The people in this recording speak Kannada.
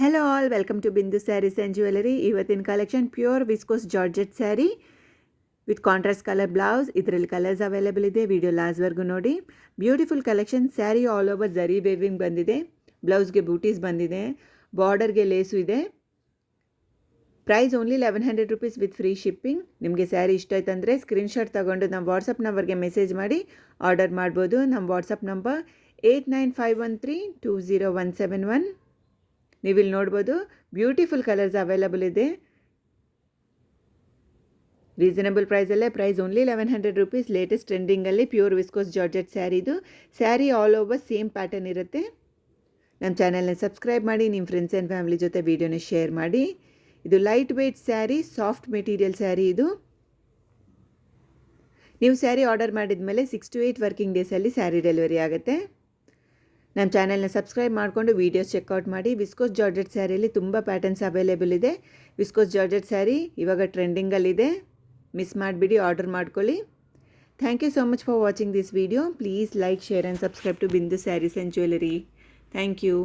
Hello all, welcome to Bindu saris and jewellery. ಇವತ್ತಿನ collection pure viscose georgette sari with contrast colour blouse. ಇದರಲ್ಲಿ ಕಲರ್ಸ್ ಅವೈಲೇಬಲ್ ಇದೆ. ವಿಡಿಯೋ ಲಾಸ್ಟ್ವರೆಗೂ ನೋಡಿ. Beautiful collection. Sari all over zari weaving ಬಂದಿದೆ. ಬ್ಲೌಸ್ಗೆ ಬೂಟೀಸ್ ಬಂದಿದೆ. ಬಾರ್ಡರ್ಗೆ ಲೇಸು ಇದೆ. Price only 1100 rupees with free shipping. ನಿಮಗೆ ಸ್ಯಾರಿ ಇಷ್ಟ ಆಯ್ತಂದರೆ ಸ್ಕ್ರೀನ್ಶಾಟ್ ತೊಗೊಂಡು ನಮ್ಮ ವಾಟ್ಸಪ್ ನಂಬರ್ಗೆ ಮೆಸೇಜ್ ಮಾಡಿ ಆರ್ಡರ್ ಮಾಡ್ಬೋದು. ನಮ್ಮ ವಾಟ್ಸಪ್ ನಂಬರ್ 8951320171. ನೀವಿಲ್ಲಿ ನೋಡ್ಬೋದು, ಬ್ಯೂಟಿಫುಲ್ ಕಲರ್ಸ್ ಅವೈಲಬಲ್ ಇದೆ. ರೀಸನಬಲ್ ಪ್ರೈಸಲ್ಲೇ. Price only 1100 rupees. ಲೇಟೆಸ್ಟ್ ಟ್ರೆಂಡಿಂಗಲ್ಲಿ ಪ್ಯೂರ್ ವಿಸ್ಕೋಸ್ ಜಾರ್ಜೆಟ್ ಸ್ಯಾರಿದು. Sari all over same pattern ಇರುತ್ತೆ. ನಮ್ಮ ಚಾನಲ್ನ ಸಬ್ಸ್ಕ್ರೈಬ್ ಮಾಡಿ, ನಿಮ್ಮ ಫ್ರೆಂಡ್ಸ್ ಆ್ಯಂಡ್ ಫ್ಯಾಮಿಲಿ ಜೊತೆ ವೀಡಿಯೋನ ಶೇರ್ ಮಾಡಿ. ಇದು light weight sari, soft material sari ಇದು. ನೀವು ಸ್ಯಾರಿ ಆರ್ಡರ್ ಮಾಡಿದ ಮೇಲೆ 6 to 8 ವರ್ಕಿಂಗ್ ಡೇಸಲ್ಲಿ ಸ್ಯಾರಿ ಡೆಲಿವರಿ ಆಗುತ್ತೆ. ನಮ್ಮ ಚಾನಲ್ನ ಸಬ್ಸ್ಕ್ರೈಬ್ ಮಾಡಿಕೊಂಡು ವೀಡಿಯೋಸ್ ಚೆಕ್ಔಟ್ ಮಾಡಿ. ವಿಸ್ಕೋಸ್ ಜಾರ್ಜೆಟ್ ಸ್ಯಾರಿಯಲ್ಲಿ ತುಂಬ ಪ್ಯಾಟರ್ನ್ಸ್ ಅವೈಲೇಬಲ್ ಇದೆ. ವಿಸ್ಕೋಸ್ ಜಾರ್ಜೆಟ್ ಸ್ಯಾರಿ ಇವಾಗ ಟ್ರೆಂಡಿಂಗಲ್ಲಿದೆ. ಮಿಸ್ ಮಾಡಿಬಿಡಿ, ಆರ್ಡರ್ ಮಾಡ್ಕೊಳ್ಳಿ. Thank you so much for watching this video. Please like, share and subscribe to Bindu saris and jewellery. Thank you.